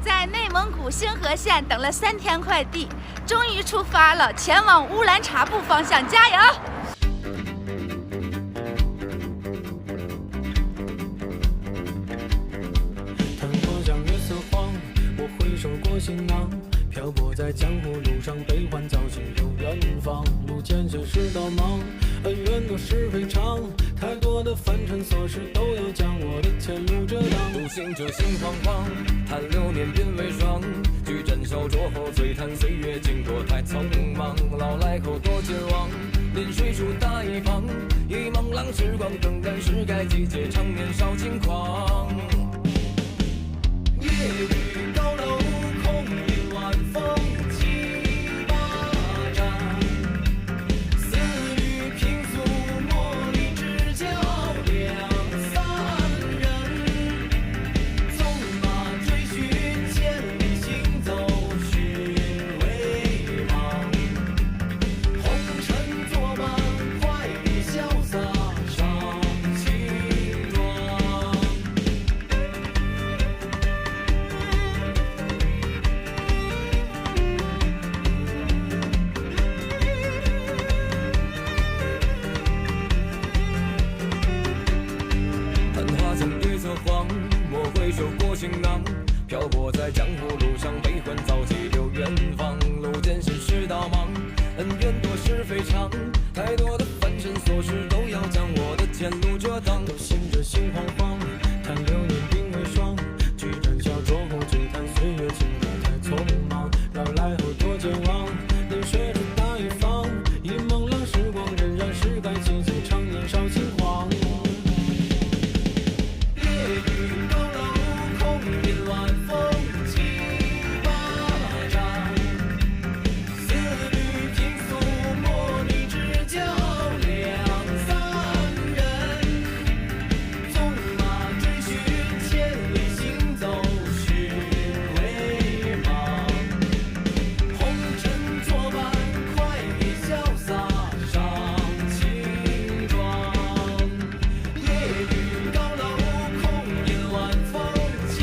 在内蒙古星河县等了3天快递，终于出发了，前往乌兰察布方向，加油！昙花像月色晃，我挥手过行囊，漂泊在江湖路上，悲欢交集有远方。路艰险世道忙，恩怨多是非长，太多的凡尘琐事都要将我的前路遮挡。独行者心惶惶，叹流年鬓微霜。举盏烧灼后醉叹岁月经过太匆忙。老来后多健忘，临水处大一方。一梦浪时光更感是该季节，常年少轻狂。夜雨高楼空云晚风七八丈，丝缕平素茉莉只教2、3人。纵马追寻千里行走寻微茫，红尘作伴快意潇洒上青装。昙花从月色晃，我挥手过行囊。漂泊在江湖路上，悲欢早起留远方。路艰险世道忙，恩怨多是非长。太多的凡尘琐事都要将我的前路遮挡。独行者心惶惶，叹流年鬓微霜。举盏小酌后醉叹岁月经过太匆忙。老来后多健忘，临水处大一方。一梦浪时光荏苒，是该季节，常年少轻狂。夜雨高楼空云晚风七八丈，丝缕平素茉莉只教2、3人。纵马追寻千里行走寻微茫，红尘作伴快意潇洒上青装。夜雨高楼空云晚风七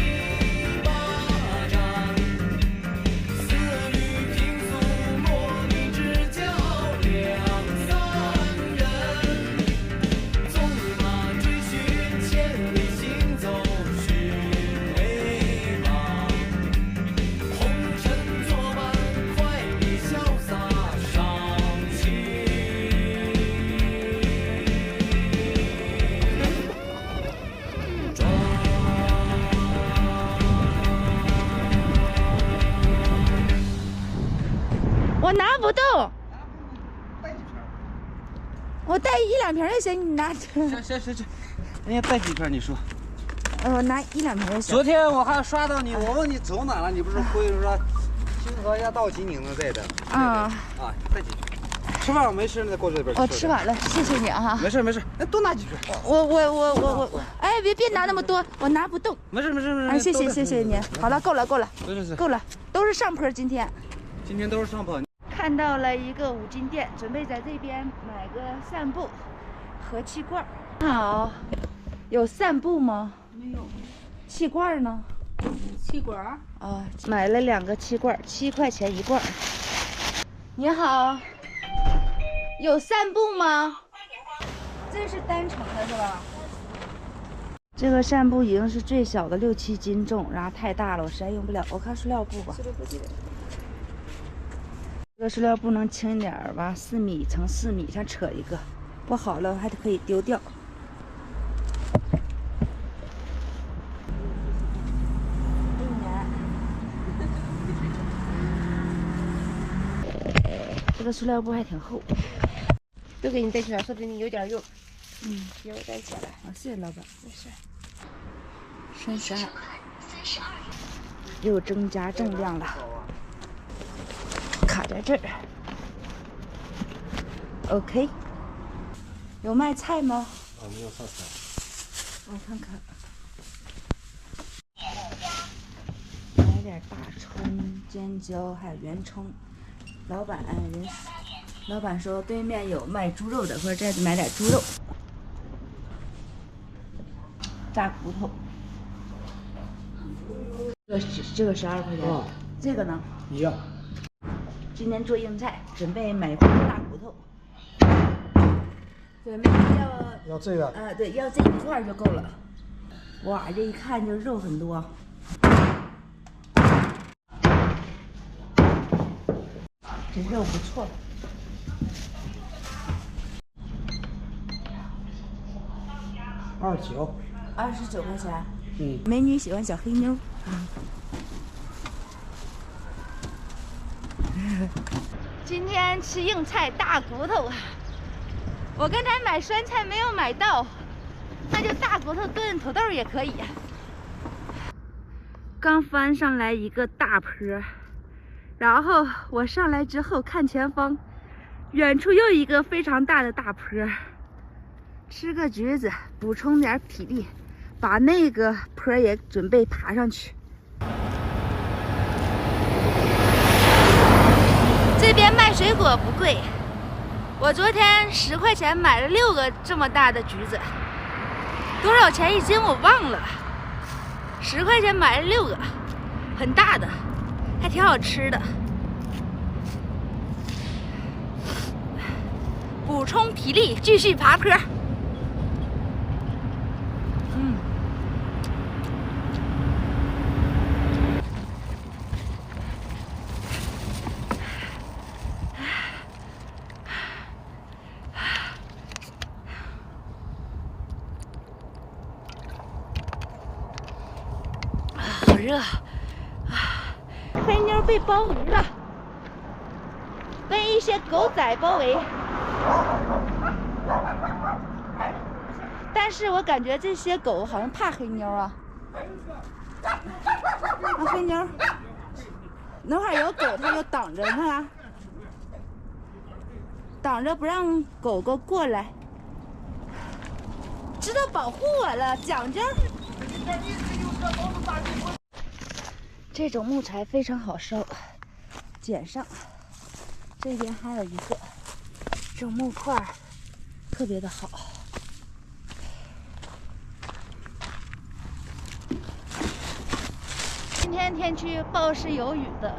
八丈，丝缕平素茉莉只教2、3人。纵马追寻千里行走寻微茫，红尘作伴快意潇洒上青装。我拿不动，我带1、2瓶就行，你拿。行，人家带几片？你说。我拿1、2瓶就行。昨天我还刷到你，我问你走哪了，你不是回说星河要到济宁了在的。啊，带几片？吃饭了没吃？再过这边。我吃完了，谢谢你啊。没事，哎，多拿几片。我，哎，别拿那么多，我拿不动。没事。哎，谢谢您。好了，够了，是够了，都是上坡今天。今天都是上坡。看到了一个五金店，准备在这边买个散步和气罐。好，有散步吗？没有气罐呢？气管。啊，买了2个气罐，7块钱1罐。你好，有散步吗？这是单程的是吧？这个散步营是最小的6、7斤重，然后太大了我实在用不了。我看塑料布吧。这个塑料布能轻一点儿吧，4米乘4米，想扯一个，不好了还可以丢掉。这个塑料布还挺厚。都给你带起来，说不定你有点用。给我带起来。谢谢老板。没事。32，又增加重量了。卡在这儿。OK。有卖菜吗？没有上菜。我看看。买点大葱、尖椒，还有圆葱。老板说对面有卖猪肉的，或者再买点猪肉。炸骨头。这个12块钱，啊，这个呢？一样。今天做硬菜，准备买块大骨头，准备要这个？对，要这一块就够了。哇，这一看就肉很多。这肉不错。29块钱。嗯。美女喜欢小黑妞。今天吃硬菜大骨头，我刚才买酸菜没有买到，那就大骨头炖土豆也可以。刚翻上来一个大坡，然后我上来之后看前方，远处又一个非常大的大坡，吃个橘子补充点体力，把那个坡也准备爬上去。这边卖水果不贵，我昨天10块钱买了6个这么大的橘子，多少钱一斤我忘了。10块钱买了6个，很大的，还挺好吃的。补充体力，继续爬坡。好热啊！黑妞被包围了，被一些狗仔包围。但是我感觉这些狗好像怕黑妞啊。黑妞，那会儿有狗，它就挡着，你看啊，挡着不让狗狗过来，知道保护我了，讲究。这种木材非常好收，捡上。这边还有一个，这种木块特别的好。今天天气预报是有雨的，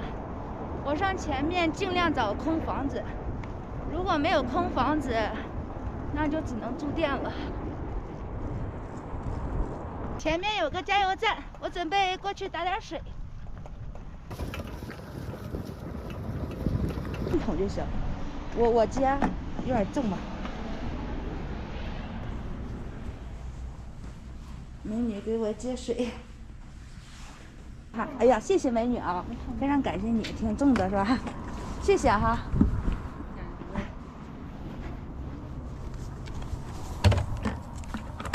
我上前面尽量找空房子，如果没有空房子，那就只能住店了。前面有个加油站，我准备过去打点水。1桶就行，我接有点重吧。美女给我接水。哎呀，谢谢美女啊，非常感谢你，挺重的是吧？谢谢哈。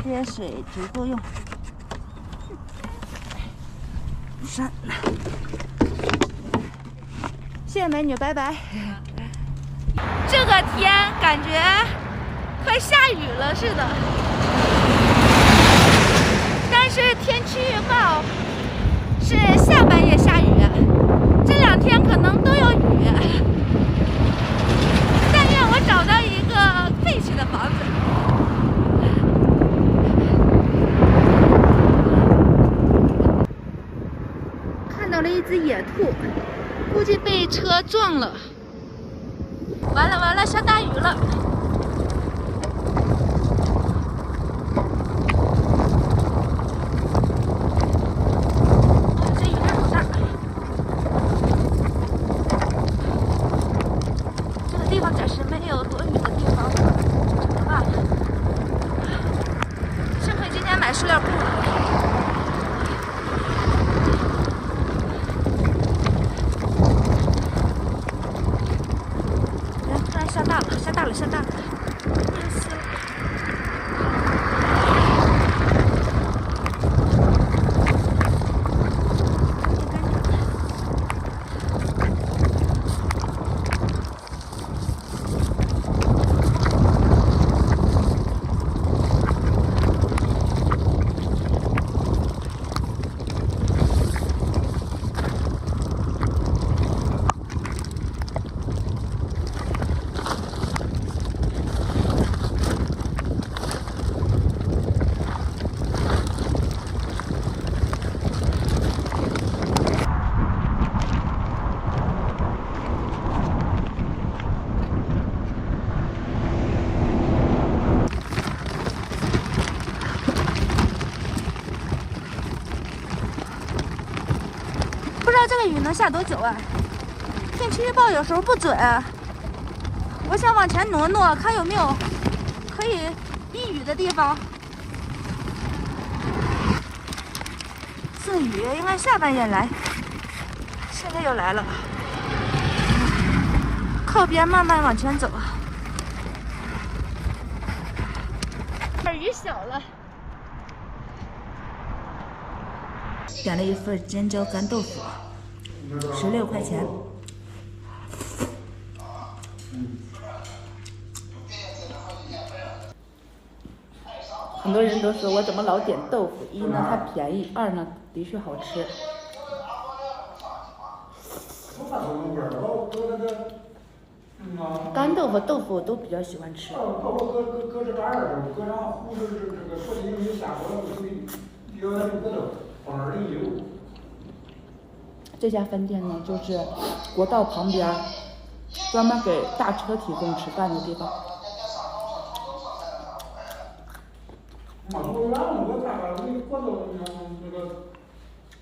这些水足够用。山，谢谢美女，拜拜。这个天感觉快下雨了似的，但是天气预报是下半夜下雨，这2天可能都有雨。但愿我找到一个废弃的房子。看到了一只野兔，估计被车撞了。完了完了，下大雨了。这雨量好大。这个地方暂时没有躲雨的地方，怎么办？幸亏今天买塑料布了。下大了，下大了，下大了！不知道这个雨能下多久啊？天气预报有时候不准。我想往前挪挪，看有没有可以避雨的地方。这雨应该下半夜来，现在又来了。靠边慢慢往前走。这雨小了。点了一份尖椒干豆腐，16块钱。很多人都说我怎么老点豆腐，一呢它便宜，二呢的确好吃。干豆腐、豆腐我都比较喜欢吃。搁这干儿，搁上糊着这个说的没下锅了，就给留在这个放那儿里油。这家饭店呢，就是国道旁边，专门给大车提供吃饭的地方。嘛，多远了？我看看那国道那个，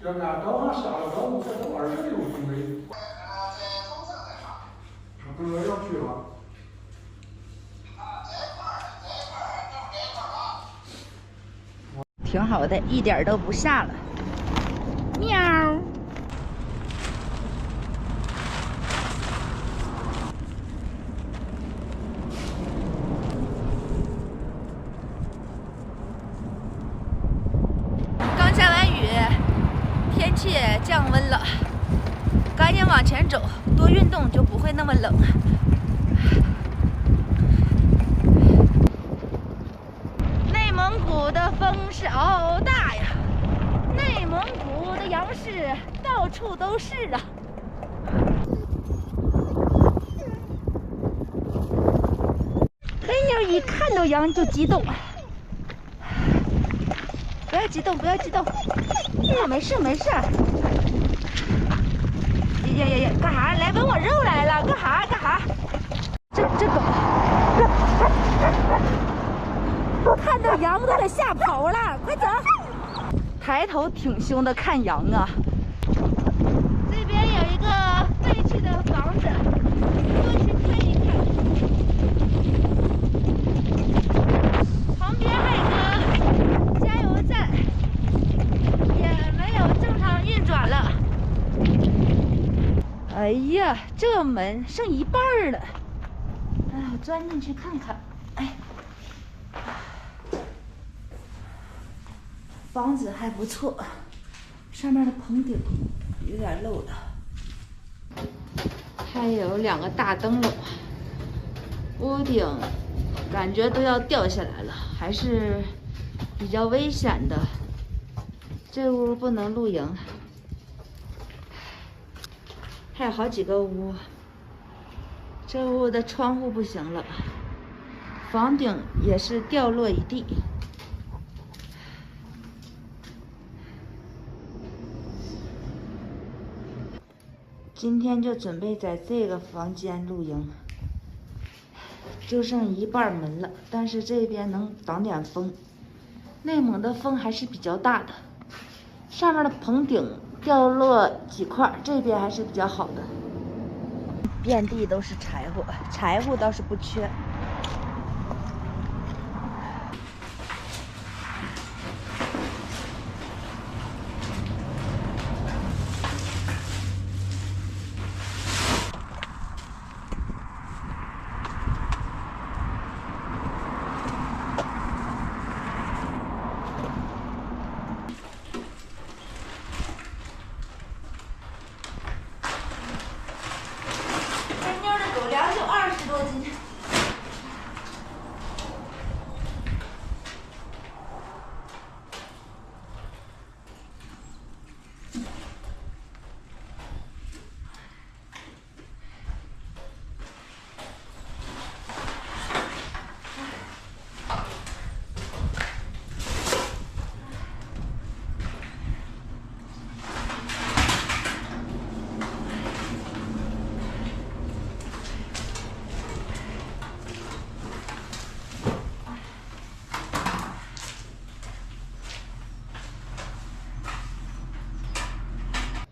要按导航下了高速才到26公里。不是要去了。挺好的，一点都不下了。喵。刚下完雨，天气也降温了，赶紧往前走，多运动就不会那么冷。内蒙古的风是鏖大呀，内蒙古的羊市到处都是啊。黑妞一看到羊就激动，不要激动，不要激动，没事没事。呀，干啥？来闻我肉来了？干啥？干啥？这狗。看到羊都得吓跑了，快走！抬头挺胸的看羊啊。这边有一个废弃的房子，过去看一看。旁边还有个加油站，也没有正常运转了。哎呀，这门剩一半了。哎，我钻进去看看。哎。房子还不错，上面的棚顶有点漏的，还有2个大灯笼，屋顶感觉都要掉下来了，还是比较危险的。这屋不能露营，还有好几个屋，这屋的窗户不行了，房顶也是掉落一地。今天就准备在这个房间露营，就剩一半门了，但是这边能挡点风。内蒙的风还是比较大的，上面的棚顶掉落几块，这边还是比较好的。遍地都是柴火，柴火倒是不缺。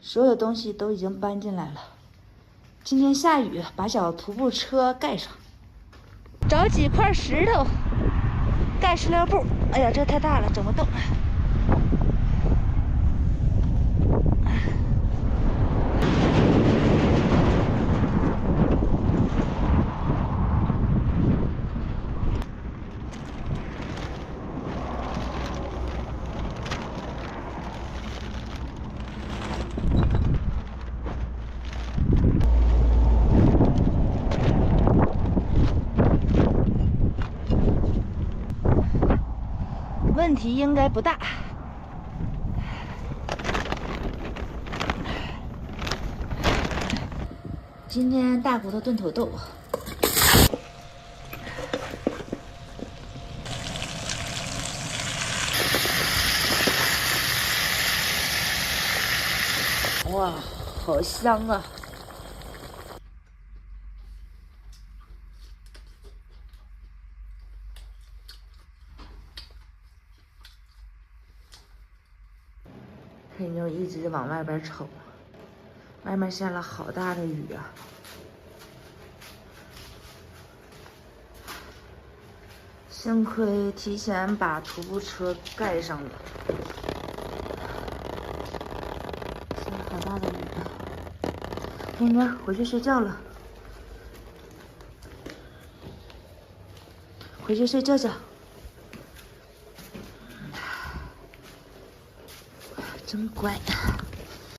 所有东西都已经搬进来了。今天下雨，把小徒步车盖上，找几块石头盖石料布。哎呀，这太大了，整不动。问题应该不大。今天大骨头炖土豆。哇，好香啊！黑妞一直往外边瞅，外面下了好大的雨啊！幸亏提前把徒步车盖上了，下了好大的雨啊！黑妞回去睡觉了，回去睡觉觉。真乖。